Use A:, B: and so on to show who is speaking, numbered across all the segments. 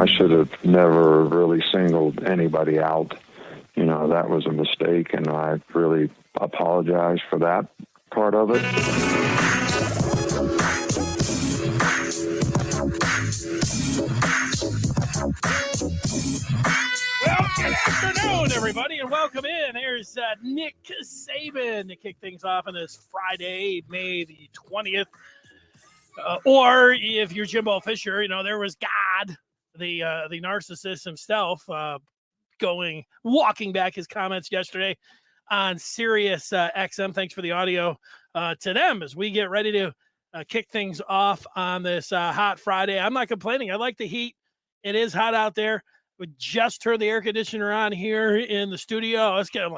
A: I should have never really singled anybody out. That was a mistake, and I really apologize for that part of it.
B: Well, good afternoon, everybody, and welcome in. There's Nick Saban to kick things off on this Friday, May the 20th. Or if you're Jimbo Fisher, there was God, the narcissist himself, walking back his comments yesterday on Sirius XM. Thanks for the audio to them as we get ready to kick things off on this hot Friday. I'm not complaining. I like the heat. It is hot out there. We just turned the air conditioner on here in the studio. It's getting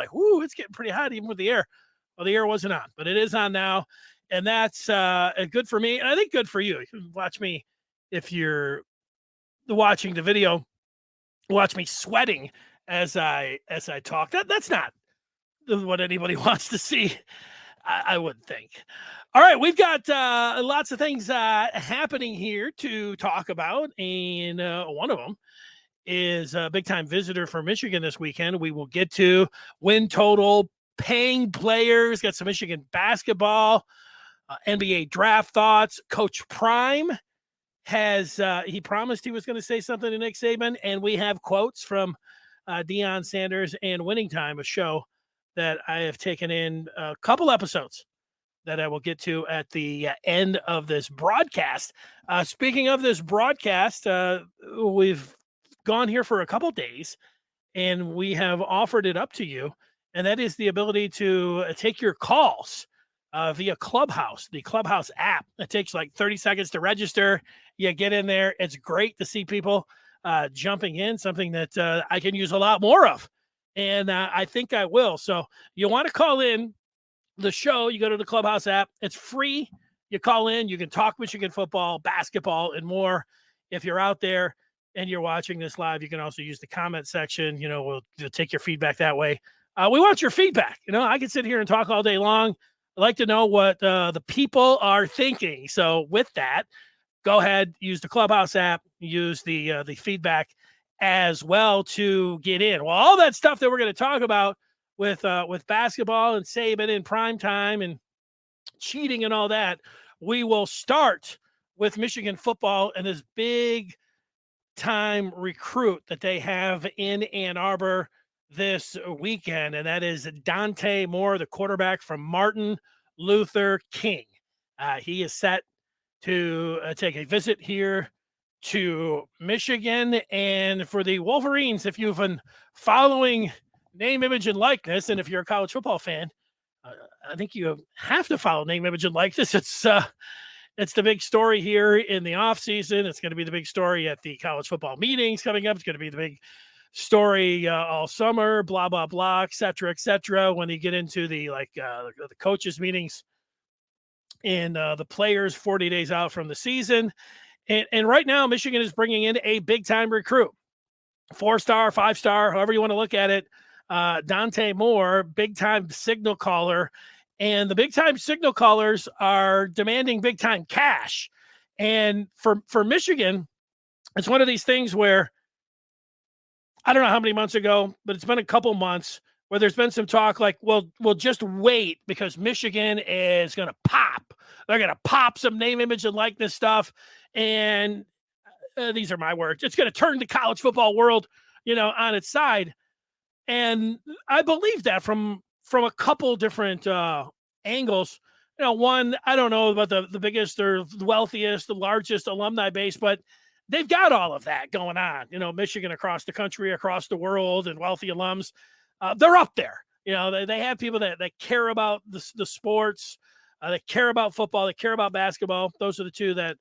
B: pretty hot even with the air. Well, the air wasn't on, but it is on now. And that's good for me. And I think good for you. You can watch me if you're watching the video. Watch me sweating as I talk. That's not what anybody wants to see, I wouldn't think. All right, we've got lots of things happening here to talk about, and one of them is a big-time visitor for Michigan this weekend. We will get to win total, paying players, got some Michigan basketball, NBA draft thoughts. Coach Prime has he promised he was going to say something to Nick Saban, and we have quotes from Deion Sanders and Winning Time, a show that I have taken in a couple episodes that I will get to at the end of this broadcast. Speaking of this broadcast, we've gone here for a couple days, and we have offered it up to you, and that is the ability to take your calls via Clubhouse, the Clubhouse app. It takes like 30 seconds to register. You get in there. It's great to see people jumping in, something that I can use a lot more of, and I think I will. So you want to call in the show, you go to the Clubhouse app. It's free. You call in. You can talk Michigan football, basketball, and more. If you're out there and you're watching this live, you can also use the comment section. We'll take your feedback that way. We want your feedback. I can sit here and talk all day long. I'd like to know what the people are thinking. So with that, go ahead, use the Clubhouse app, use the feedback as well to get in. Well, all that stuff that we're going to talk about with basketball and Saban and primetime and cheating and all that, we will start with Michigan football and this big time recruit that they have in Ann Arbor this weekend, and that is Dante Moore, the quarterback from Martin Luther King. He is set to take a visit here to Michigan, and for the Wolverines, if you've been following name, image, and likeness, and if you're a college football fan, I think you have to follow name, image, and likeness. It's the big story here in the offseason. It's going to be the big story at the college football meetings coming up. It's going to be the big story all summer, blah, blah, blah, et cetera, when you get into the coaches meetings and the players 40 days out from the season. And right now, Michigan is bringing in a big-time recruit, 4-star, 5-star, however you want to look at it. Dante Moore, big-time signal caller. And the big-time signal callers are demanding big-time cash. And for Michigan, it's one of these things where I don't know how many months ago, but it's been a couple months where there's been some talk like, well, we'll just wait because Michigan is going to pop. They're going to pop some name, image, and likeness stuff. And these are my words. It's going to turn the college football world, on its side. And I believe that from a couple different angles. One, I don't know about the biggest or the wealthiest, the largest alumni base, but they've got all of that going on. Michigan across the country, across the world, and wealthy alums. They're up there. They have people that care about the sports, that care about football, that care about basketball. Those are the two that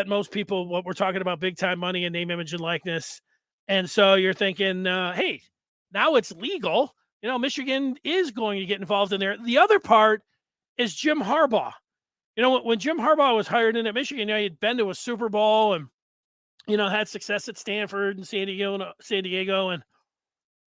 B: most people, what we're talking about, big time money and name, image, and likeness. And so you're thinking, hey, now it's legal. Michigan is going to get involved in there. The other part is Jim Harbaugh. When Jim Harbaugh was hired in at Michigan, he'd been to a Super Bowl and, had success at Stanford and San Diego.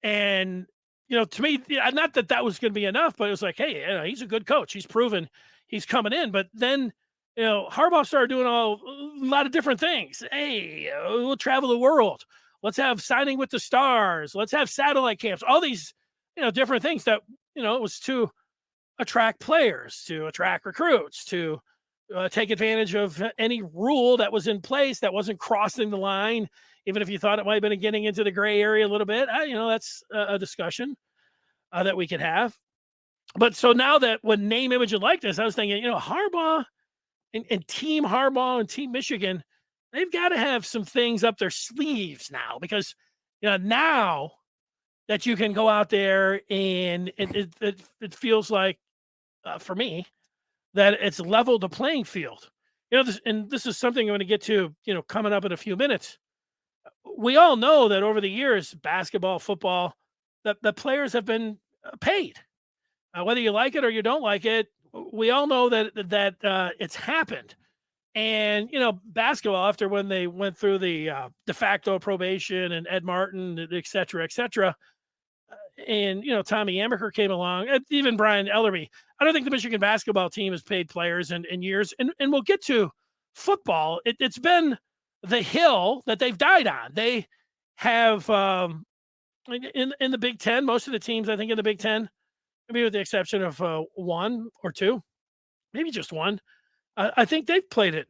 B: And to me, not that was going to be enough, but it was like, hey, he's a good coach. He's proven he's coming in. But then Harbaugh started doing a lot of different things. Hey, we'll travel the world. Let's have signing with the stars. Let's have satellite camps. All these, different things that, it was to attract players, to attract recruits, to take advantage of any rule that was in place that wasn't crossing the line, even if you thought it might have been getting into the gray area a little bit. That's a discussion that we could have. But so now that when name, image, and likeness, I was thinking, Harbaugh and Team Harbaugh and Team Michigan, they've got to have some things up their sleeves now, because now that you can go out there and it feels like, for me, that it's leveled the playing field. This is something I'm going to get to, coming up in a few minutes. We all know that over the years, basketball, football, the players have been paid. Whether you like it or you don't like it, we all know that it's happened. And, basketball, after when they went through the de facto probation and Ed Martin, et cetera, and, Tommy Amaker came along, even Brian Ellerby. I don't think the Michigan basketball team has paid players in years. And we'll get to football. It's been the hill that they've died on. They have, in the Big Ten, most of the teams, I think, in the Big Ten, maybe with the exception of one or two, maybe just one, I think they've played it.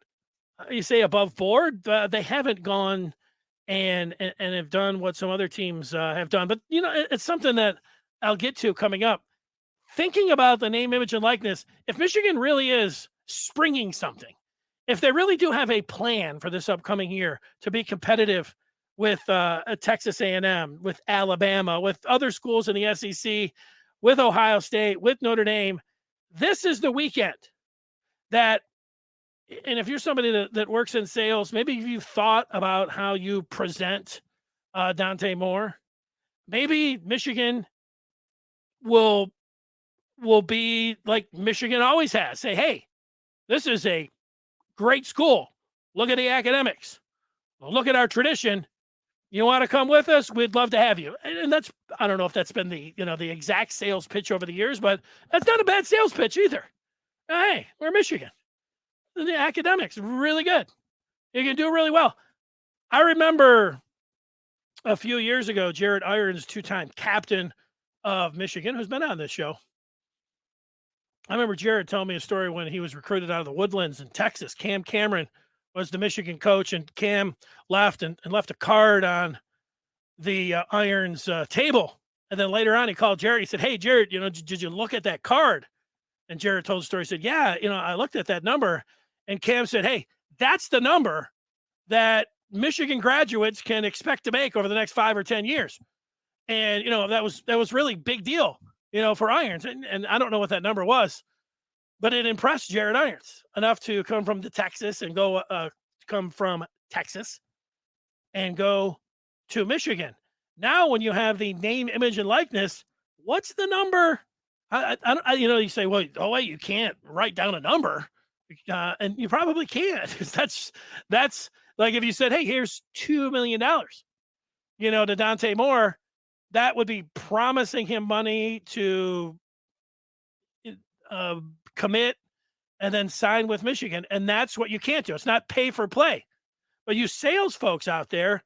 B: You say above board, they haven't gone and have done what some other teams have done. But, it's something that I'll get to coming up. Thinking about the name, image, and likeness, if Michigan really is springing something, if they really do have a plan for this upcoming year to be competitive with Texas A&M, with Alabama, with other schools in the SEC, with Ohio State, with Notre Dame, this is the weekend that, and if you're somebody that works in sales, maybe you've thought about how you present Dante Moore. Maybe Michigan will be like Michigan always has. Say, hey, this is a great school. Look at the academics. Look at our tradition. You want to come with us? We'd love to have you. And that's, I don't know if that's been the exact sales pitch over the years, but that's not a bad sales pitch either. Hey, we're Michigan. The academics, really good. You can do really well. I remember a few years ago, Jared Irons, two-time captain of Michigan, who's been on this show. I remember Jared telling me a story when he was recruited out of the Woodlands in Texas. Cam Cameron was the Michigan coach, and Cam left and left a card on the Irons table. And then later on, he called Jared. He said, hey, Jared, did you look at that card? And Jared told the story. He said, yeah, I looked at that number. And Cam said, hey, that's the number that Michigan graduates can expect to make over the next 5 or 10 years. And, that was really big deal, for Irons. And I don't know what that number was, but it impressed Jared Irons enough to come from Texas and come from Texas and go to Michigan. Now, when you have the name, image, and likeness, what's the number? You say, well, wait, you can't write down a number. And you probably can't. That's like if you said, hey, here's $2 million, to Dante Moore, that would be promising him money to commit and then sign with Michigan. And that's what you can't do. It's not pay for play. But you sales folks out there,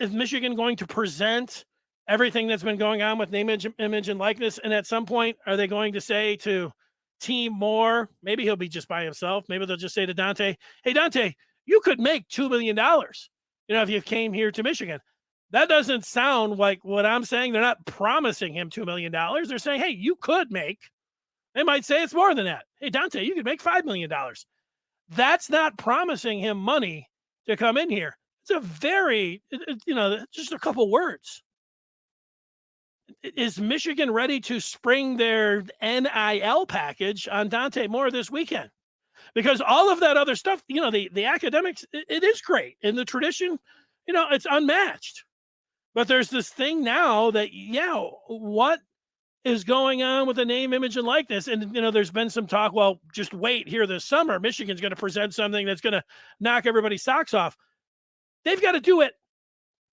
B: is Michigan going to present everything that's been going on with name, image, and likeness? And at some point, are they going to say to Team Moore, maybe he'll be just by himself. Maybe they'll just say to Dante, hey, Dante, you could make $2 million, if you came here to Michigan. That doesn't sound like what I'm saying. They're not promising him $2 million. They're saying, hey, you could make. They might say it's more than that. Hey, Dante, you could make $5 million. That's not promising him money to come in here. It's a very, just a couple words. Is Michigan ready to spring their NIL package on Dante Moore this weekend? Because all of that other stuff, the academics, it is great. And the tradition, it's unmatched. But there's this thing now that, what is going on with the name, image, and likeness? And, there's been some talk, well, just wait here this summer. Michigan's going to present something that's going to knock everybody's socks off. They've got to do it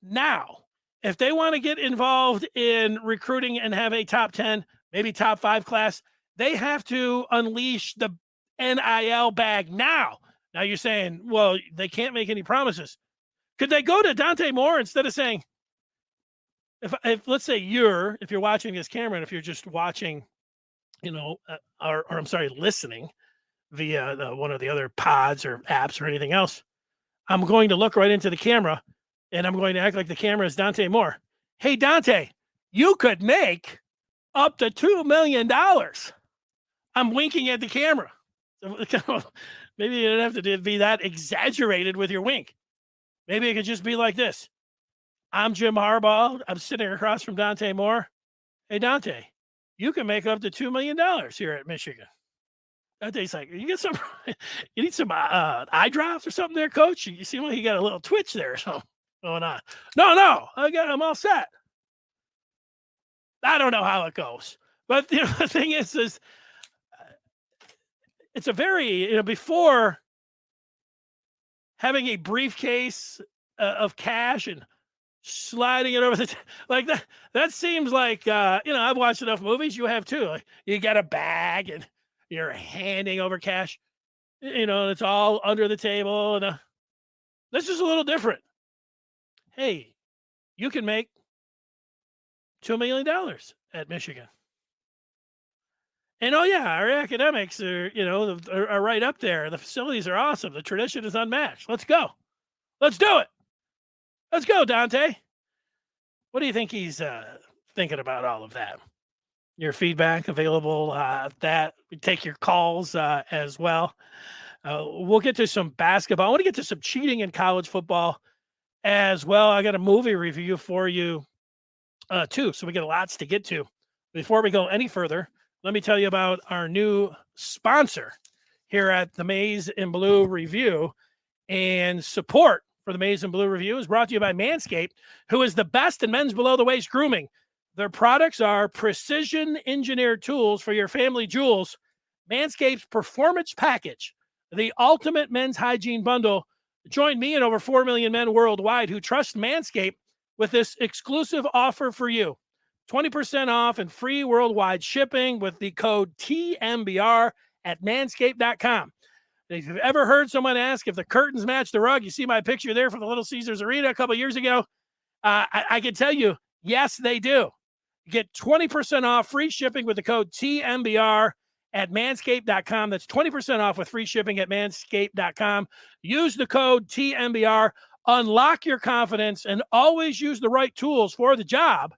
B: now. If they want to get involved in recruiting and have a top 10, maybe top 5 class, they have to unleash the NIL bag now. Now you're saying, well, they can't make any promises. Could they go to Dante Moore instead of saying, if let's say if you're watching this camera, and if you're just watching, or I'm sorry, listening via one of the other pods or apps or anything else, I'm going to look right into the camera and I'm going to act like the camera is Dante Moore. Hey, Dante, you could make up to $2 million. I'm winking at the camera. Maybe you don't have to be that exaggerated with your wink. Maybe it could just be like this. I'm Jim Harbaugh. I'm sitting across from Dante Moore. Hey, Dante, you can make up to $2 million here at Michigan. Dante's like, you need some eye drops or something there, coach? You seem like you got a little twitch there or something going on. No, I'm all set. I don't know how it goes. But the thing is it's a very, before having a briefcase of cash and sliding it over like that seems like, I've watched enough movies. You have too. Like, you got a bag and you're handing over cash, it's all under the table. And this is a little different. Hey, you can make $2 million at Michigan. And our academics are right up there. The facilities are awesome. The tradition is unmatched. Let's go. Let's do it. Let's go, Dante. What do you think he's thinking about all of that? Your feedback available that we take your calls as well. We'll get to some basketball. I want to get to some cheating in college football as well. I got a movie review for you too. So we got lots to get to. Before we go any further, let me tell you about our new sponsor here at the Maize and Blue Review. And support for the Maize and Blue Review is brought to you by Manscaped, who is the best in men's below-the-waist grooming. Their products are precision-engineered tools for your family jewels. Manscaped's Performance Package, the ultimate men's hygiene bundle. Join me and over 4 million men worldwide who trust Manscaped with this exclusive offer for you. 20% off and free worldwide shipping with the code TMBR at manscaped.com. If you've ever heard someone ask if the curtains match the rug, you see my picture there from the Little Caesars Arena a couple years ago. I can tell you, yes, they do. Get 20% off free shipping with the code TMBR at manscaped.com. That's 20% off with free shipping at manscaped.com. Use the code TMBR. Unlock your confidence and always use the right tools for the job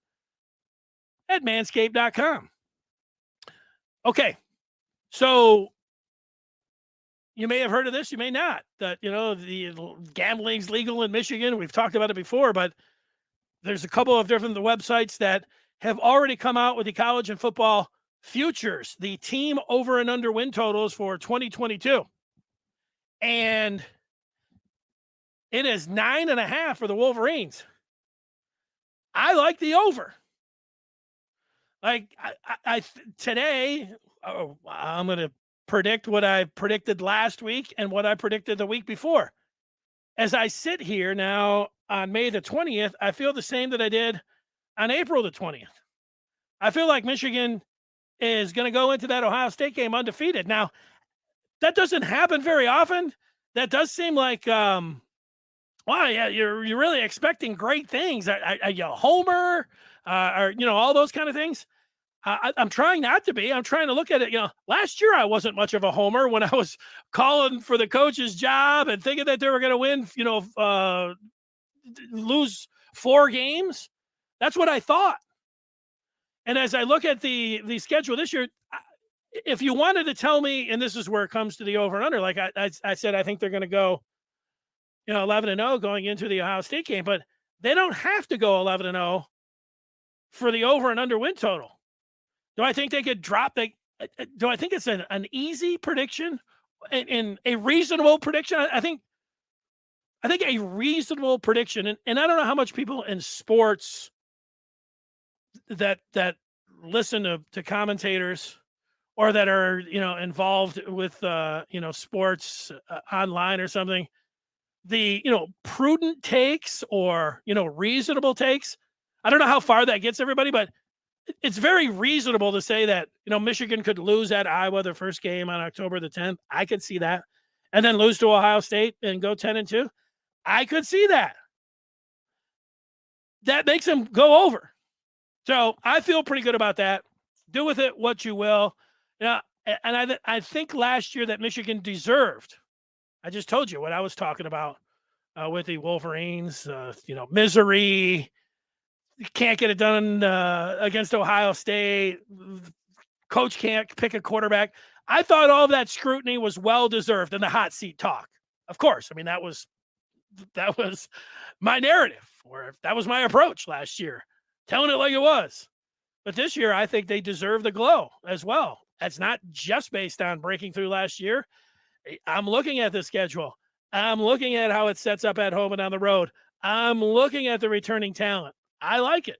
B: at manscaped.com. Okay, so you may have heard of this, you may not. That, the gambling's legal in Michigan. We've talked about it before, but there's a couple of different websites that have already come out with the college and football futures, the team over and under win totals for 2022. And it is 9.5 for the Wolverines. I like the over. Like today, I'm going to predict what I predicted last week and what I predicted the week before. As I sit here now on May the 20th, I feel the same that I did on April the 20th. I feel like Michigan is going to go into that Ohio State game undefeated. Now, that doesn't happen very often. That does seem like, you're really expecting great things. Are you a homer? Or all those kind of things. I'm trying not to be. I'm trying to look at it. Last year I wasn't much of a homer when I was calling for the coach's job and thinking that they were going to win, lose 4 games. That's what I thought. And as I look at the schedule this year, if you wanted to tell me, and this is where it comes to the over and under, like I said, I think they're going to go, 11-0 going into the Ohio State game, but they don't have to go 11-0 for the over and under win total. Do I think they could drop? Do I think it's an easy prediction and a reasonable prediction? I think a reasonable prediction, and I don't know how much people in sports that listen to commentators or that are involved with sports online or something. The prudent takes or reasonable takes. I don't know how far that gets everybody, but it's very reasonable to say that, Michigan could lose at Iowa their first game on October the 10th. I could see that. And then lose to Ohio State and go 10-2. I could see that. That makes them go over. So I feel pretty good about that. Do with it what you will. And I think last year that Michigan deserved. I just told you what I was talking about with the Wolverines. Misery. You can't get it done against Ohio State. Coach can't pick a quarterback. I thought all of that scrutiny was well-deserved in the hot seat talk. Of course. I mean, that was my narrative, or that was my approach last year, telling it like it was. But this year, I think they deserve the glow as well. That's not just based on breaking through last year. I'm looking at the schedule. I'm looking at how it sets up at home and on the road. I'm looking at the returning talent. I like it.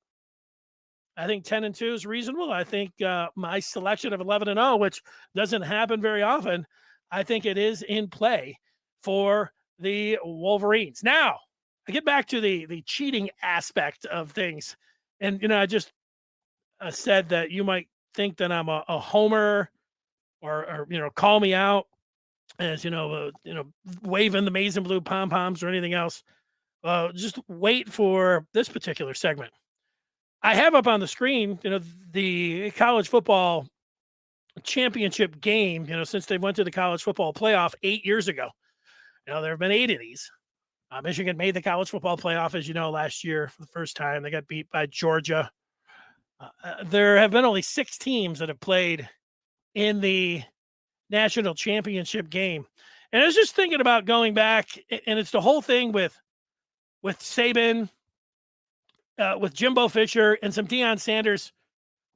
B: I think 10-2 is reasonable. I think my selection of 11-0, which doesn't happen very often, I think it is in play for the Wolverines. Now, I get back to the cheating aspect of things. And, I just said that you might think that I'm a homer or call me out as, waving the maize and blue pom-poms or anything else. Just wait for this particular segment. I have up on the screen, the college football championship game, since they went to the college football playoff 8 years ago. There have been 8 of these. Michigan made the college football playoff, as you know, last year for the first time. They got beat by Georgia. There have been only 6 teams that have played in the national championship game. And I was just thinking about going back, and it's the whole thing with Saban, with Jimbo Fisher, and some Deion Sanders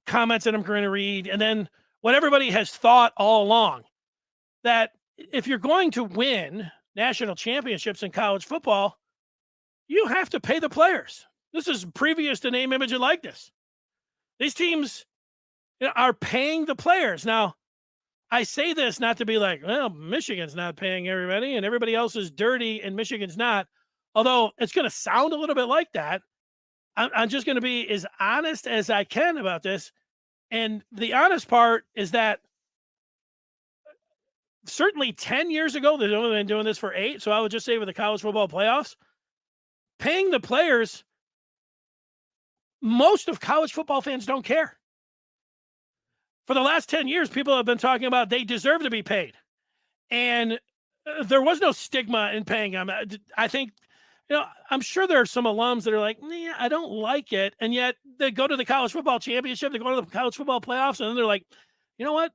B: comments that I'm going to read. And then what everybody has thought all along, that if you're going to win national championships in college football, you have to pay the players. This is previous to name, image, and likeness. These teams are paying the players. Now, I say this not to be like, well, Michigan's not paying everybody and everybody else is dirty and Michigan's not. Although it's going to sound a little bit like that. I'm just going to be as honest as I can about this. And the honest part is that certainly 10 years ago, they've only been doing this for 8. So I would just say with the college football playoffs, paying the players, most of college football fans don't care. For the last 10 years, people have been talking about they deserve to be paid. And there was no stigma in paying them. I think, I'm sure there are some alums that are like, I don't like it. And yet they go to the college football championship, they go to the college football playoffs, and then they're like, you know what?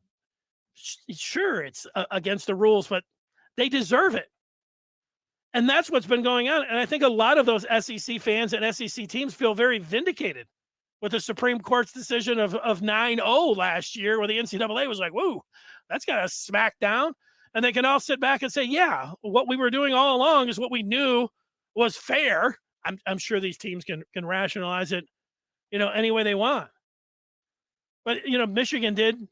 B: Sure, it's against the rules, but they deserve it. And that's what's been going on. And I think a lot of those SEC fans and SEC teams feel very vindicated with the Supreme Court's decision of 9-0 last year, where the NCAA was like, whoa, that's got to smack down. And they can all sit back and say, yeah, what we were doing all along is what we knew was fair. I'm sure these teams can rationalize it, any way they want. But, Michigan did,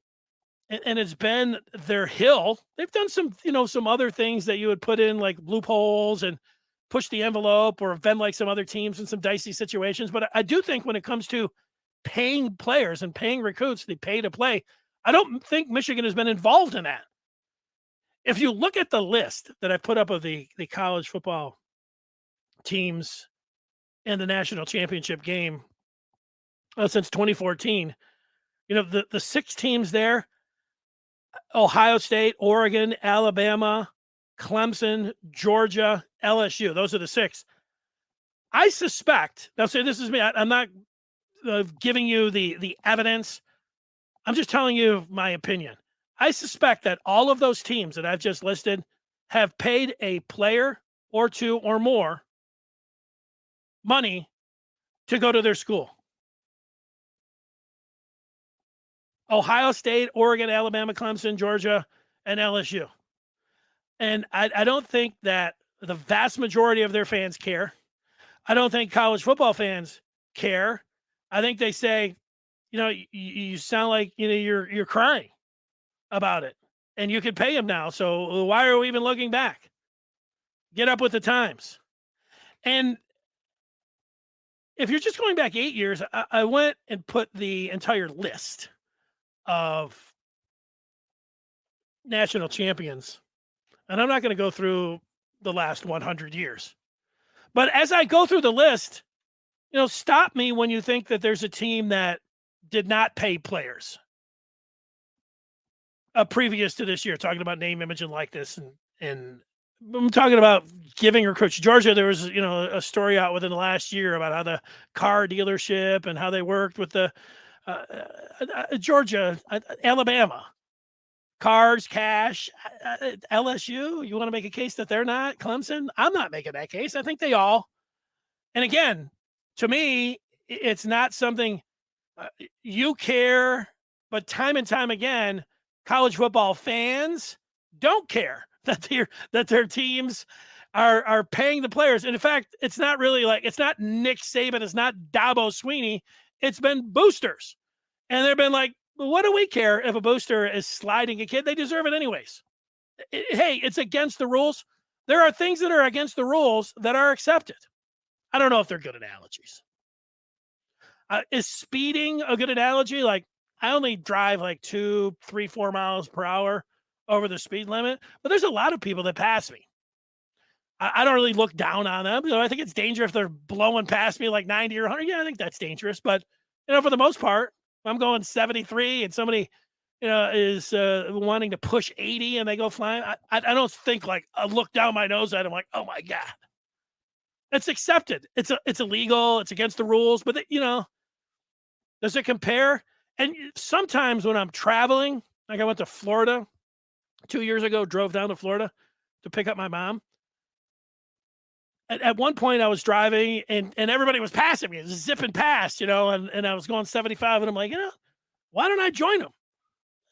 B: and it's been their hill. They've done some, some other things that you would put in like loopholes and push the envelope, or have been like some other teams in some dicey situations. But I do think when it comes to paying players and paying recruits, they pay to play, I don't think Michigan has been involved in that. If you look at the list that I put up of the college football teams in the national championship game since 2014, the 6 teams there: Ohio State, Oregon, Alabama, Clemson, Georgia, LSU. Those are the 6. I suspect, now say this is me, I'm not giving you the evidence. I'm just telling you my opinion. I suspect that all of those teams that I've just listed have paid a player or 2 or more money to go to their school. Ohio State, Oregon, Alabama, Clemson, Georgia, and LSU. And I don't think that the vast majority of their fans care. I don't think college football fans care. I think they say, you sound like, you're crying about it, and you could pay them now. So why are we even looking back? Get up with the times. And if you're just going back 8 years, I went and put the entire list of national champions, and I'm not going to go through the last 100 years. But as I go through the list, stop me when you think that there's a team that did not pay players previous to this year, talking about name, image, and likeness. And I'm talking about giving recruits. Georgia, there was, a story out within the last year about how the car dealership and how they worked with the Georgia, Alabama, cars, cash, LSU. You want to make a case that they're not? Clemson? I'm not making that case. I think they all. And again, to me, it's not something you care, but time and time again, college football fans don't care that their teams are paying the players. And in fact, it's not really it's not Nick Saban, it's not Dabo Sweeney, it's been boosters. And they've been like, well, what do we care if a booster is sliding a kid? They deserve it anyways. Hey, it's against the rules. There are things that are against the rules that are accepted. I don't know if they're good analogies. Is speeding a good analogy? Like, I only drive 2, 3, 4 miles per hour over the speed limit, but there's a lot of people that pass me. I don't really look down on them. I think it's dangerous if they're blowing past me 90 or 100. Yeah, I think that's dangerous. But, for the most part, if I'm going 73 and somebody, is wanting to push 80 and they go flying, I don't think I look down my nose at them like, oh my God. It's accepted. It's illegal. It's against the rules. But, does it compare? And sometimes when I'm traveling, I went to Florida 2 years ago, drove down to Florida to pick up my mom. At one point I was driving and everybody was passing me. It was zipping past, and I was going 75 and I'm like, why don't I join them?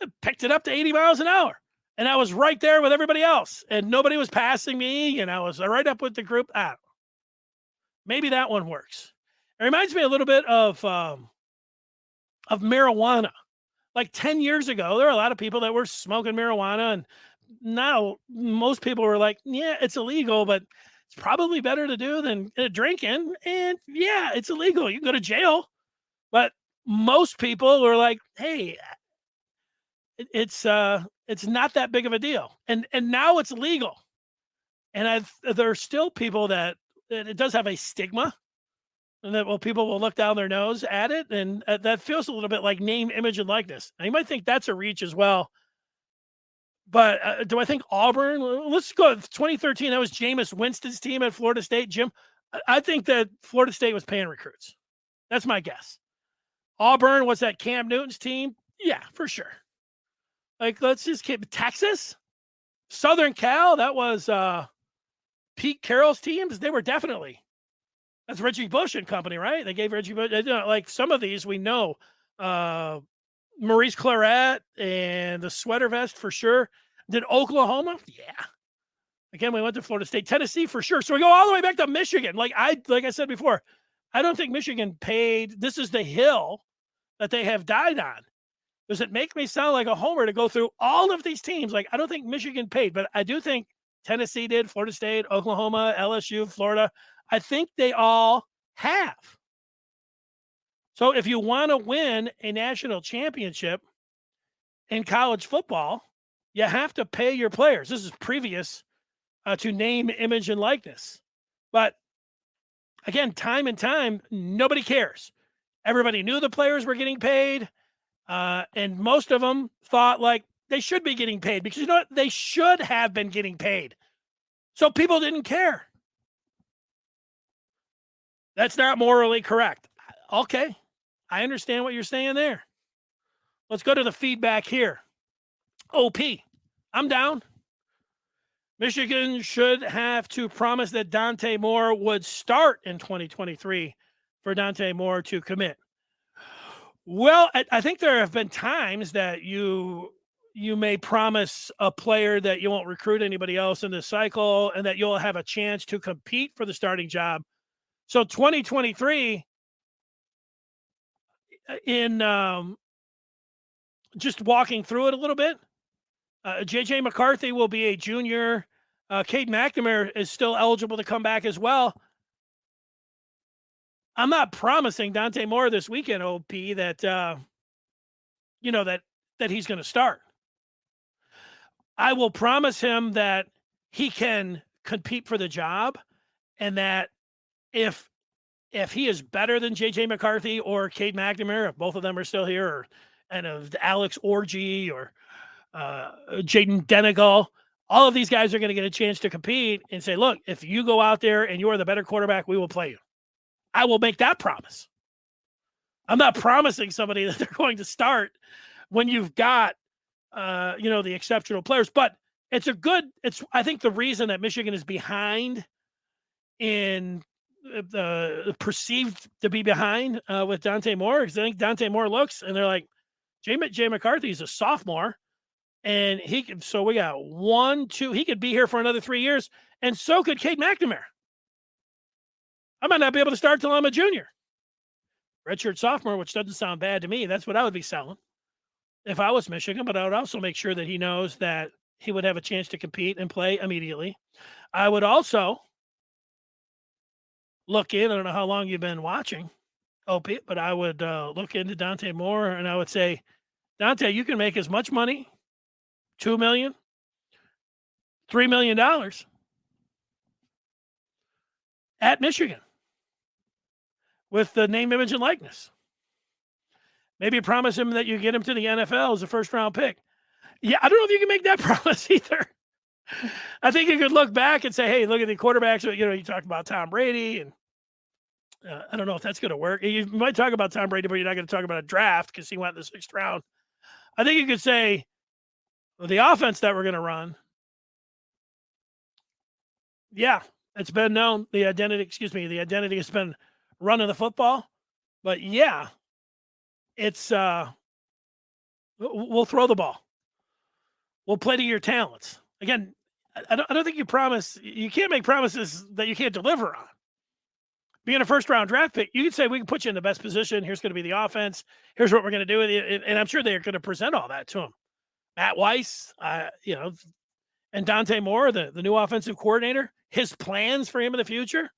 B: I picked it up to 80 miles an hour and I was right there with everybody else and nobody was passing me and I was right up with the group. Maybe that one works. It reminds me a little bit of marijuana. 10 years ago, there were a lot of people that were smoking marijuana, and now most people were like, yeah, it's illegal, but it's probably better to do than drinking. And yeah, it's illegal. You can go to jail. But most people were like, hey, it's not that big of a deal. And now it's legal. And there are still people that it does have a stigma. And that, people will look down their nose at it. And that feels a little bit like name, image, and likeness. Now, you might think that's a reach as well. But do I think Auburn? Let's go 2013. That was Jameis Winston's team at Florida State. Jim, I think that Florida State was paying recruits. That's my guess. Auburn was that Cam Newton's team? Yeah, for sure. Let's just keep Texas. Southern Cal, that was Pete Carroll's teams. They were definitely. That's Reggie Bush and company, right? They gave Reggie Bush. Some of these we know. Maurice Claret and the sweater vest for sure. Did Oklahoma? Yeah. Again, we went to Florida State, Tennessee for sure. So we go all the way back to Michigan. Like I said before, I don't think Michigan paid. This is the hill that they have died on. Does it make me sound like a homer to go through all of these teams? I don't think Michigan paid, but I do think Tennessee did, Florida State, Oklahoma, LSU, Florida. I think they all have. So if you want to win a national championship in college football, you have to pay your players. This is previous to name, image, and likeness. But again, time and time, nobody cares. Everybody knew the players were getting paid. And most of them thought they should be getting paid because they should have been getting paid. So people didn't care. That's not morally correct. Okay. I understand what you're saying there. Let's go to the feedback here. OP, I'm down. Michigan should have to promise that Dante Moore would start in 2023 for Dante Moore to commit. Well, I think there have been times that you may promise a player that you won't recruit anybody else in this cycle and that you'll have a chance to compete for the starting job. So 2023, in just walking through it a little bit, J.J. McCarthy will be a junior. Cade McNamara is still eligible to come back as well. I'm not promising Dante Moore this weekend, OP, that that he's going to start. I will promise him that he can compete for the job, and that if he is better than J.J. McCarthy or Cade McNamara, if both of them are still here, and of Alex Orji or Jaden Denegal, all of these guys are going to get a chance to compete and say, look, if you go out there and you are the better quarterback, we will play you. I will make that promise. I'm not promising somebody that they're going to start when you've got, the exceptional players. But I think the reason that Michigan is behind in the perceived to be behind with Dante Moore, because I think Dante Moore looks and they're like, J. McCarthy's a sophomore, and so we got 1, 2, he could be here for another 3 years, and so could Cade McNamara. I might not be able to start till I'm a junior. Redshirt sophomore, which doesn't sound bad to me. That's what I would be selling if I was Michigan, but I would also make sure that he knows that he would have a chance to compete and play immediately. I would also look in, I don't know how long you've been watching, OP, but I would look into Dante Moore, and I would say, Dante, you can make as much money, $2 million, $3 million at Michigan with the name, image, and likeness. Maybe promise him that you get him to the NFL as a first-round pick. Yeah, I don't know if you can make that promise either. I think you could look back and say, hey, look at the quarterbacks. You talked about Tom Brady, and I don't know if that's going to work. You might talk about Tom Brady, but you're not going to talk about a draft because he went in the 6th round. I think you could say the offense that we're going to run, yeah, it's been known. The identity has been running the football. But, yeah, it's we'll throw the ball. We'll play to your talents. Again, I don't think you can't make promises that you can't deliver on. Being a first-round draft pick, you can say, we can put you in the best position. Here's going to be the offense. Here's what we're going to do with you. And I'm sure they're going to present all that to him. Matt Weiss, and Dante Moore, the new offensive coordinator, his plans for him in the future,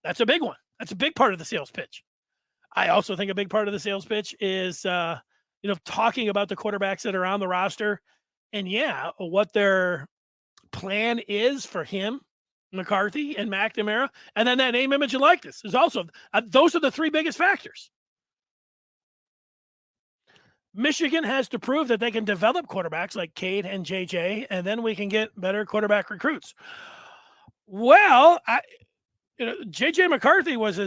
B: that's a big one. That's a big part of the sales pitch. I also think a big part of the sales pitch is, talking about the quarterbacks that are on the roster and, what their plan is for him, McCarthy and McNamara, and then that name, image, and likeness is also those are the 3 biggest factors. Michigan has to prove that they can develop quarterbacks like Cade and JJ, and then we can get better quarterback recruits. Well, JJ McCarthy was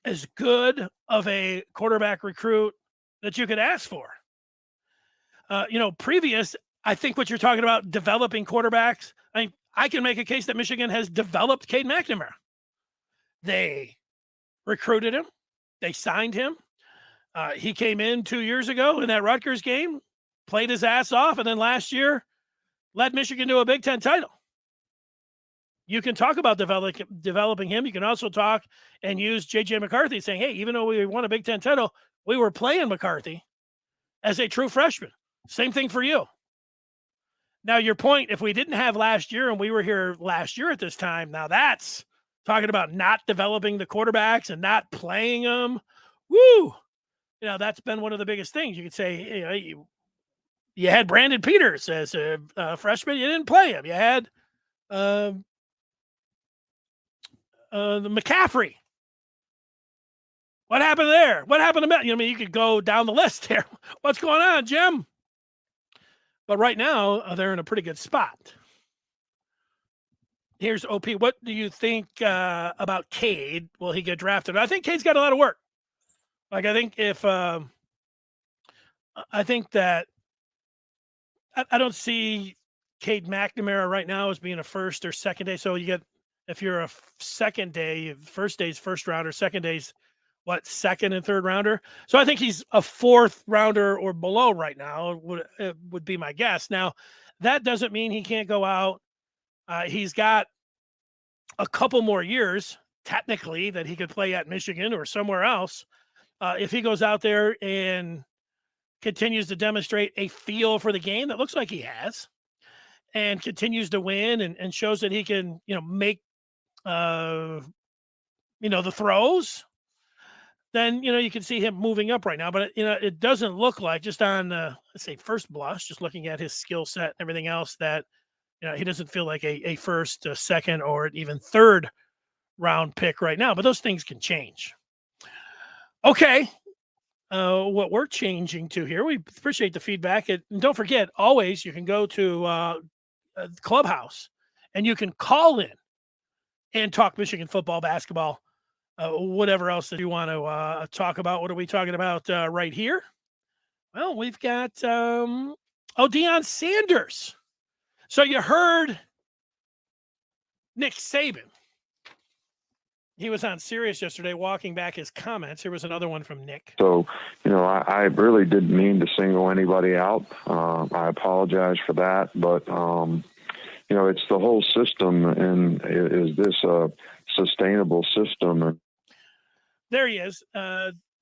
B: as good of a quarterback recruit that you could ask for. Previous, I think what you're talking about, developing quarterbacks, I can make a case that Michigan has developed Cade McNamara. They recruited him. They signed him. He came in 2 years ago in that Rutgers game, played his ass off, and then last year led Michigan to a Big Ten title. You can talk about developing him. You can also talk and use J.J. McCarthy saying, hey, even though we won a Big Ten title, we were playing McCarthy as a true freshman. Same thing for you. Now, your point, if we didn't have last year and we were here last year at this time, now that's talking about not developing the quarterbacks and not playing them. Woo! That's been one of the biggest things. You could say, you had Brandon Peters as a freshman. You didn't play him. You had the McCaffrey. What happened there? What happened to you could go down the list there. What's going on, Jim? But right now, they're in a pretty good spot. Here's OP. What do you think about Cade? Will he get drafted? I think Cade's got a lot of work. I think I don't see Cade McNamara right now as being a first or second day. So if you're a second day, first day's first rounder, second day's second and third rounder. So I think he's a 4th rounder or below right now would be my guess. Now, that doesn't mean he can't go out. He's got a couple more years, technically, that he could play at Michigan or somewhere else. If he goes out there and continues to demonstrate a feel for the game that looks like he has and continues to win and shows that he can, make the throws, then, you can see him moving up right now. But, it doesn't look like, just on, let's say, first blush, just looking at his skill set and everything else, that, he doesn't feel like a first, second, or even third round pick right now. But those things can change. Okay. What we're changing to here, we appreciate the feedback. And don't forget, always, you can go to Clubhouse and you can call in and talk Michigan football, basketball, whatever else that you want to talk about. What are we talking about right here? Well, we've got Deion Sanders. So you heard Nick Saban. He was on Sirius yesterday walking back his comments. Here was another one from Nick.
A: So, I really didn't mean to single anybody out. I apologize for that. But, it's the whole system. And is this a sustainable system?
B: There he is,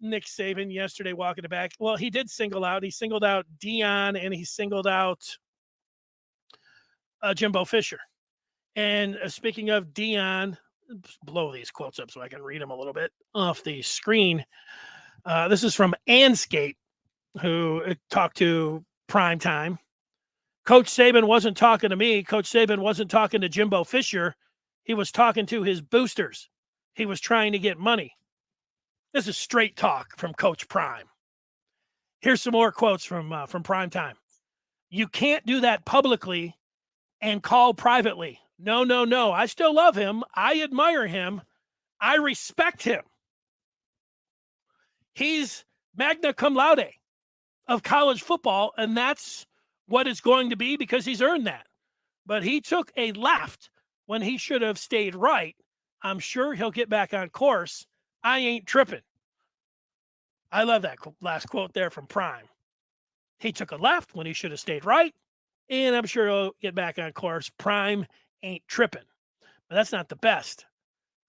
B: Nick Saban, yesterday walking it back. Well, he did single out. He singled out Deion, and he singled out Jimbo Fisher. And speaking of Deion, blow these quotes up so I can read them a little bit off the screen. This is from Anskate, who talked to Primetime. Coach Saban wasn't talking to me. Coach Saban wasn't talking to Jimbo Fisher. He was talking to his boosters. He was trying to get money. This is straight talk from Coach Prime. Here's some more quotes from Primetime. You can't do that publicly and call privately. No. I still love him. I admire him. I respect him. He's magna cum laude of college football, and that's what it's going to be because he's earned that. But he took a left when he should have stayed right. I'm sure he'll get back on course. I ain't tripping. I love that last quote there from Prime. He took a left when he should have stayed right, and I'm sure he'll get back on course. Prime ain't tripping. But that's not the best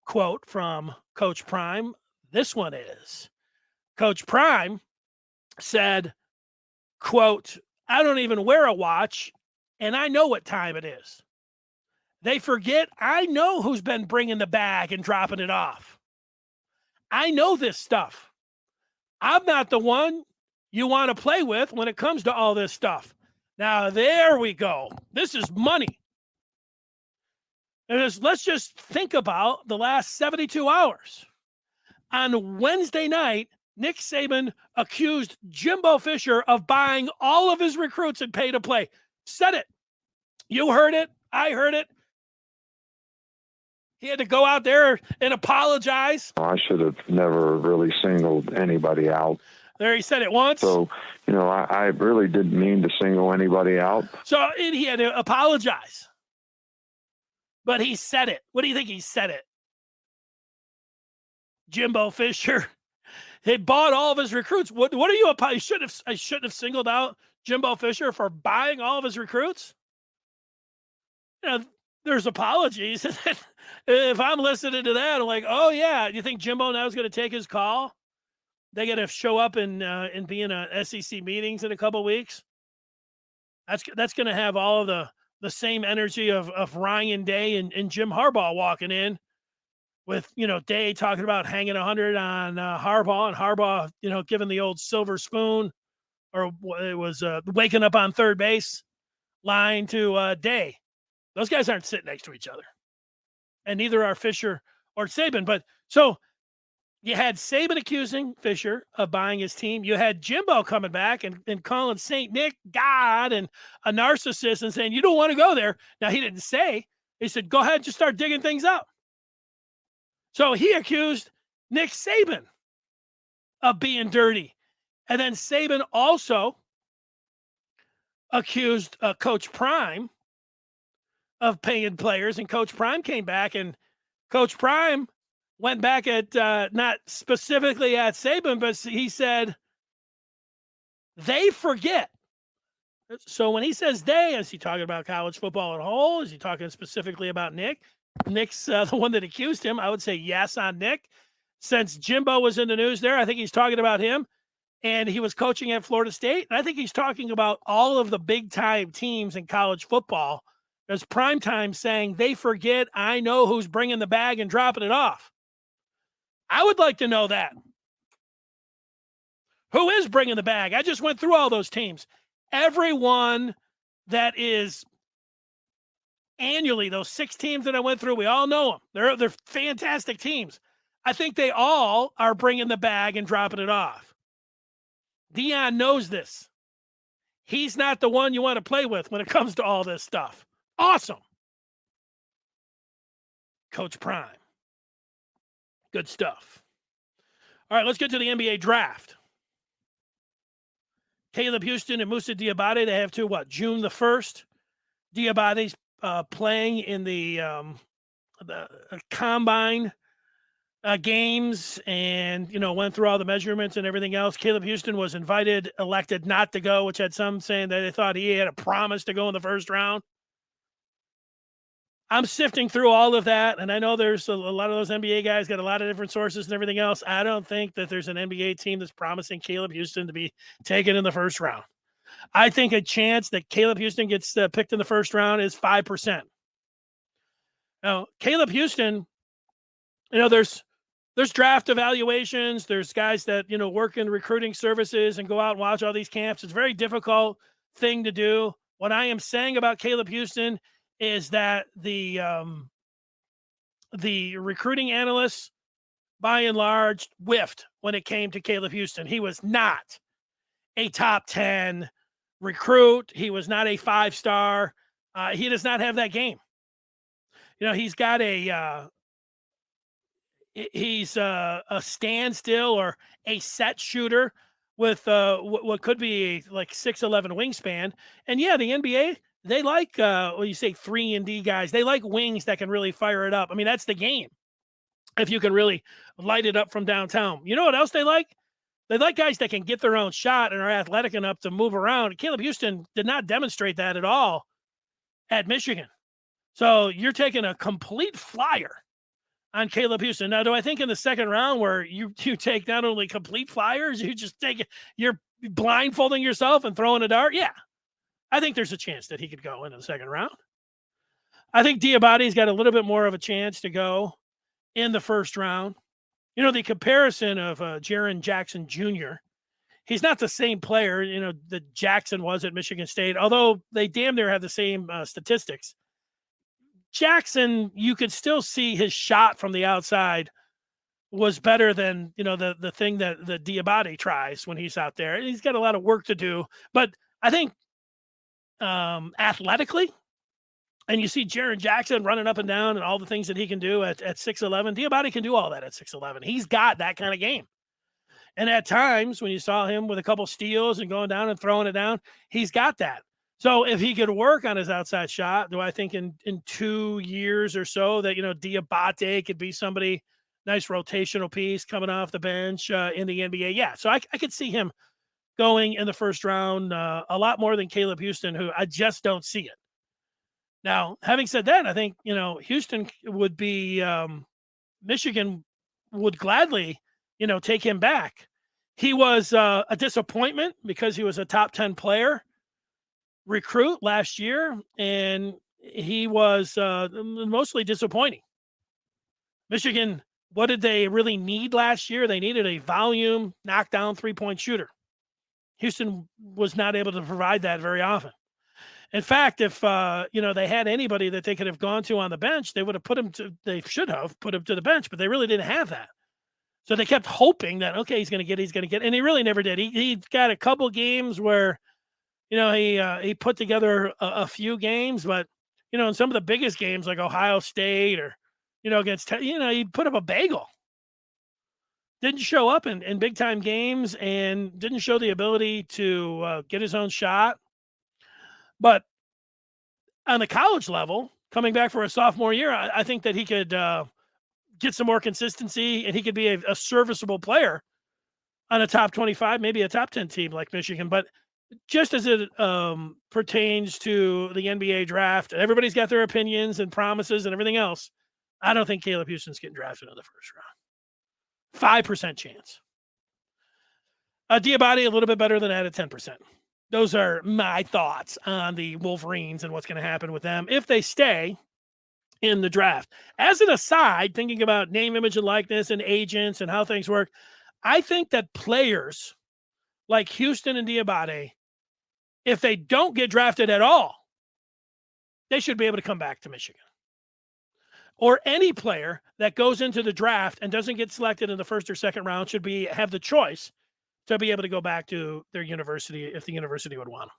B: quote from Coach Prime. This one is. Coach Prime said, quote, I don't even wear a watch, and I know what time it is. They forget I know who's been bringing the bag and dropping it off. I know this stuff. I'm not the one you want to play with when it comes to all this stuff. Now, there we go. This is money. Let's just think about the last 72 hours. On Wednesday night, Nick Saban accused Jimbo Fisher of buying all of his recruits and pay to play. Said it. You heard it. I heard it. He had to go out there and apologize.
A: I should have never really singled anybody out.
B: There, he said it once.
A: So, I really didn't mean to single anybody out.
B: So he had to apologize. But he said it. What do you think he said it? Jimbo Fisher. He bought all of his recruits. What are you? I shouldn't have singled out Jimbo Fisher for buying all of his recruits. There's apologies. If I'm listening to that, I'm like, oh yeah, you think Jimbo now is going to take his call? They got to show up and be in SEC meetings in a couple of weeks. That's going to have all of the same energy of Ryan Day and Jim Harbaugh walking in. With, Day talking about hanging 100 on Harbaugh, and Harbaugh, giving the old silver spoon, or it was waking up on third base line to Day. Those guys aren't sitting next to each other. And neither are Fisher or Saban. But so you had Saban accusing Fisher of buying his team. You had Jimbo coming back and calling St. Nick God and a narcissist and saying, you don't want to go there. Now, he didn't say. He said, go ahead, just start digging things up. So he accused Nick Saban of being dirty. And then Saban also accused Coach Prime of paying players. And Coach Prime came back, and Coach Prime went back at, not specifically at Saban, but he said, they forget. So when he says they, is he talking about college football as a whole? Is he talking specifically about Nick? Nick's the one that accused him. I would say yes on Nick. Since Jimbo was in the news there, I think he's talking about him. And he was coaching at Florida State. And I think he's talking about all of the big-time teams in college football. There's Primetime saying, they forget I know who's bringing the bag and dropping it off. I would like to know that. Who is bringing the bag? I just went through all those teams. Everyone that is annually, those 6 teams that I went through, we all know them. They're fantastic teams. I think they all are bringing the bag and dropping it off. Dion knows this. He's not the one you want to play with when it comes to all this stuff. Awesome. Coach Prime. Good stuff. All right, let's get to the NBA draft. Caleb Houstan and Moussa Diabate, they have to, June the 1st. Diabate's playing in the combine games and, went through all the measurements and everything else. Caleb Houstan was elected not to go, which had some saying that they thought he had a promise to go in the first round. I'm sifting through all of that, and I know there's a lot of those NBA guys got a lot of different sources and everything else. I don't think that there's an NBA team that's promising Caleb Houstan to be taken in the first round. I think a chance that Caleb Houstan gets picked in the first round is 5%. Now, Caleb Houstan, there's draft evaluations. There's guys that, work in recruiting services and go out and watch all these camps. It's a very difficult thing to do. What I am saying about Caleb Houstan is that the recruiting analysts, by and large, whiffed when it came to Caleb Houstan. He was not a top 10 recruit. He was not a 5-star. He does not have that game. He's got he's a standstill or a set shooter with what could be like 6'11" wingspan. And yeah, the NBA, they like, you say 3-and-D guys. They like wings that can really fire it up. I mean, that's the game. If you can really light it up from downtown. You know what else they like? They like guys that can get their own shot and are athletic enough to move around. Caleb Houstan did not demonstrate that at all at Michigan. So you're taking a complete flyer on Caleb Houstan. Now, do I think in the second round where you take not only complete flyers, you're blindfolding yourself and throwing a dart? Yeah. I think there's a chance that he could go into the second round. I think Diabate's got a little bit more of a chance to go in the first round. The comparison of Jaren Jackson Jr., he's not the same player, that Jackson was at Michigan State, although they damn near have the same statistics. Jackson, you could still see his shot from the outside was better than, the thing that the Diabate tries when he's out there. He's got a lot of work to do, but I think athletically, and you see Jaren Jackson running up and down and all the things that he can do at 6'11". Diabate can do all that at 6'11". He's got that kind of game. And at times when you saw him with a couple steals and going down and throwing it down, he's got that. So if he could work on his outside shot, do I think in 2 years or so that, Diabate could be somebody, nice rotational piece coming off the bench in the NBA? Yeah. So I could see him going in the first round a lot more than Caleb Houstan, who I just don't see it. Now, having said that, I think, Houstan would be Michigan would gladly, take him back. He was a disappointment because he was a top 10 player recruit last year, and he was mostly disappointing. Michigan, what did they really need last year? They needed a volume, knockdown, 3-point shooter. Houstan was not able to provide that very often. In fact, if they had anybody that they could have gone to on the bench, they should have put him to the bench, but they really didn't have that. So they kept hoping that, okay, he's going to get, and he really never did. He got a couple games where, he put together a few games, but, in some of the biggest games like Ohio State or, against, he put up a bagel. Didn't show up in big time games and didn't show the ability to get his own shot. But on the college level, coming back for a sophomore year, I think that he could get some more consistency and he could be a serviceable player on a top 25, maybe a top 10 team like Michigan. But just as it pertains to the NBA draft, everybody's got their opinions and promises and everything else. I don't think Caleb Houston's getting drafted in the first round. 5% chance. Diabate a little bit better than that at 10%. Those are my thoughts on the Wolverines and what's going to happen with them if they stay in the draft. As an aside, thinking about name, image, and likeness and agents and how things work, I think that players like Houstan and Diabate, if they don't get drafted at all, they should be able to come back to Michigan. Or any player that goes into the draft and doesn't get selected in the first or second round should have the choice to be able to go back to their university if the university would want them.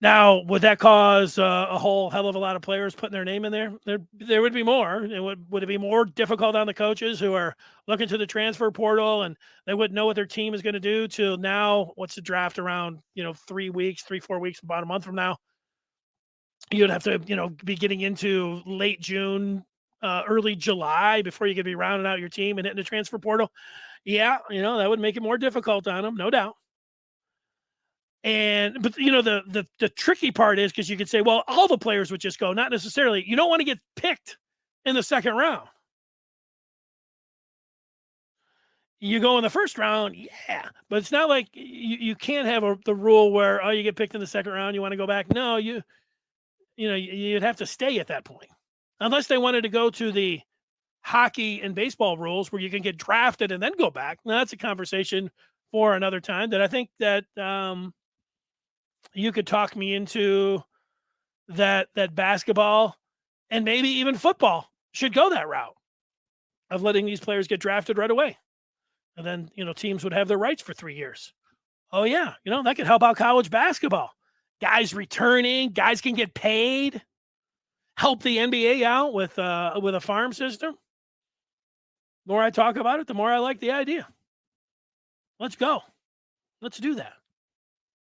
B: Now, would that cause a whole hell of a lot of players putting their name in there? There would be more. Would it be more difficult on the coaches who are looking to the transfer portal and they wouldn't know what their team is going to do till now? What's the draft around, 3 weeks, 3-4 weeks, about a month from now? You'd have to, be getting into late June, early July before you could be rounding out your team and hitting the transfer portal. Yeah, that would make it more difficult on them, no doubt. But the tricky part is because you could say, well, all the players would just go. Not necessarily. You don't want to get picked in the second round. You go in the first round, yeah, but it's not like you can't have the rule where you get picked in the second round, you want to go back. No, you'd have to stay at that point, unless they wanted to go to the hockey and baseball rules where you can get drafted and then go back. Now, that's a conversation for another time. That I think that you could talk me into that basketball and maybe even football should go that route of letting these players get drafted right away. And then, teams would have their rights for 3 years. Oh yeah. That could help out college basketball. Guys returning, guys can get paid, help the NBA out with a farm system. The more I talk about it, the more I like the idea. Let's go. Let's do that.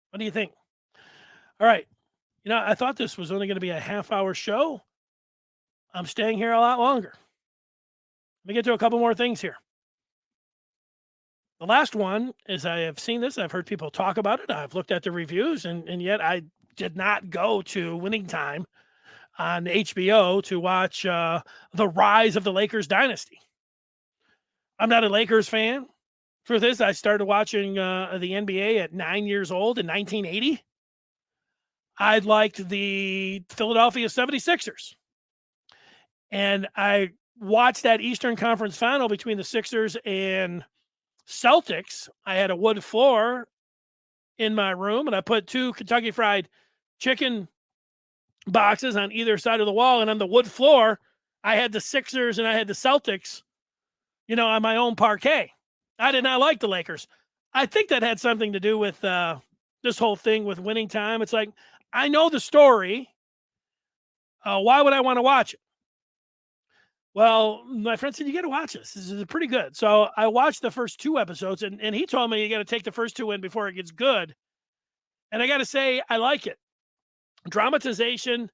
B: What do you think? All right. I thought this was only going to be a half-hour show. I'm staying here a lot longer. Let me get to a couple more things here. The last one is I have seen this. I've heard people talk about it. I've looked at the reviews, and yet I did not go to Winning Time on HBO to watch the rise of the Lakers dynasty. I'm not a Lakers fan. Truth is, I started watching the NBA at 9 years old in 1980. I liked the Philadelphia 76ers. And I watched that Eastern Conference final between the Sixers and Celtics. I had a wood floor in my room, and I put 2 Kentucky Fried Chicken boxes on either side of the wall. And on the wood floor, I had the Sixers and I had the Celtics, on my own parquet. I did not like the Lakers. I think that had something to do with this whole thing with Winning Time. It's like, I know the story. Why would I want to watch it? Well, my friend said, you got to watch this. This is pretty good. So I watched the first 2 episodes, and he told me you got to take the first 2 in before it gets good. And I got to say, I like it. Dramatization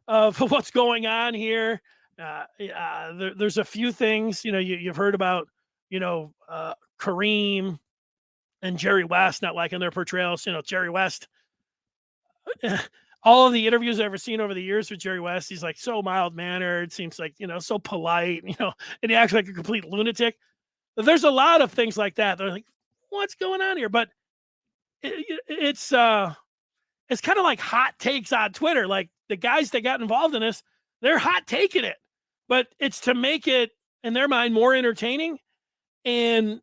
B: of what's going on here. There's a few things, you've heard about, Kareem and Jerry West not liking their portrayals. Jerry West, all of the interviews I've ever seen over the years with Jerry West, he's like so mild-mannered, seems like, so polite, and he acts like a complete lunatic. There's a lot of things like that. They're like, what's going on here? But it's kind of like hot takes on Twitter. Like the guys that got involved in this, they're hot taking it, but it's to make it, in their mind, more entertaining. And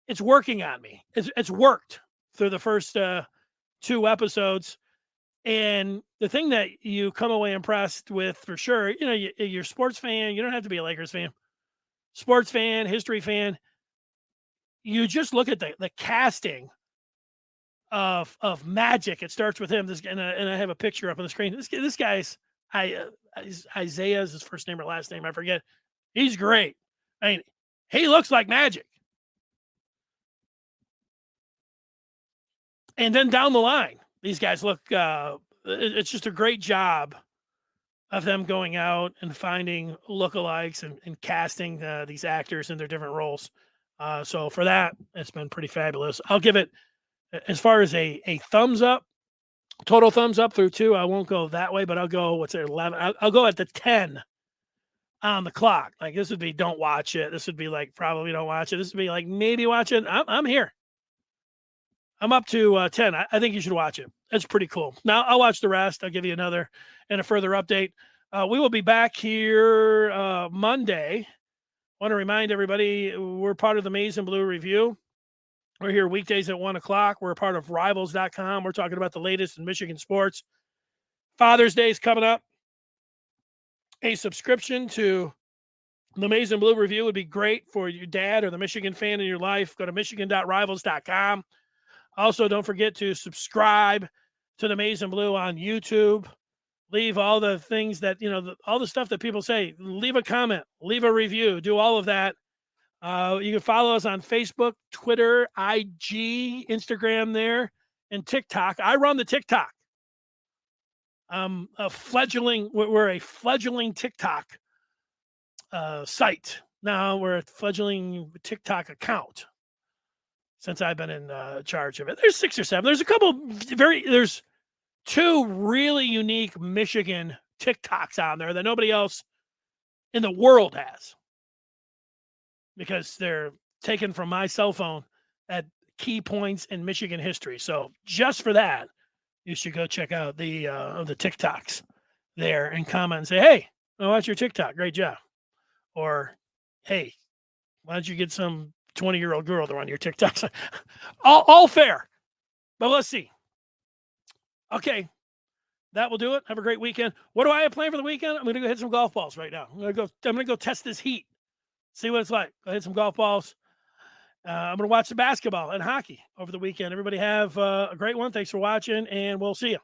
B: it's working on me. It's worked through the first 2 episodes. And the thing that you come away impressed with for sure, you're a sports fan. You don't have to be a Lakers fan. Sports fan, history fan. You just look at the casting of Magic. It starts with him. And I have a picture up on the screen. This guy's Isaiah is his first name or last name. I forget. He's great. I mean, he looks like Magic. And then down the line, these guys look, it's just a great job of them going out and finding lookalikes and casting these actors in their different roles. So for that, it's been pretty fabulous. I'll give it, as far as a thumbs up, total thumbs up through 2. I won't go that way, but I'll go, 11? I'll go at the 10 on the clock. Like this would be, don't watch it. This would be like, probably don't watch it. This would be like, maybe watch it. I'm here. I'm up to 10. I think you should watch it. It's pretty cool. Now I'll watch the rest. I'll give you another and a further update We will be back here Monday. I want to remind everybody we're part of the Maize and Blue Review. We're here weekdays at 1 o'clock. We're a part of Rivals.com. We're talking about the latest in Michigan sports. Father's Day is coming up. A subscription to the Maize and Blue Review would be great for your dad or the Michigan fan in your life. Go to michigan.rivals.com. Also, don't forget to subscribe to the Maize and Blue on YouTube. Leave all the things that, all the stuff that people say. Leave a comment, leave a review, do all of that. You can follow us on Facebook, Twitter, IG, Instagram there, and TikTok. I run the TikTok. We're a fledgling TikTok site. Now we're a fledgling TikTok account since I've been in charge of it. There's 6 or 7. There's 2 really unique Michigan TikToks on there that nobody else in the world has, because they're taken from my cell phone at key points in Michigan history. So just for that, you should go check out the TikToks there and comment and say, hey, I watch your TikTok. Great job. Or, hey, why don't you get some 20-year-old girl to run your TikToks? all fair. But let's see. Okay. That will do it. Have a great weekend. What do I have planned for the weekend? I'm going to go hit some golf balls right now. I'm going to go test this heat. See what it's like. Go hit some golf balls. I'm going to watch the basketball and hockey over the weekend. Everybody have a great one. Thanks for watching, and we'll see you.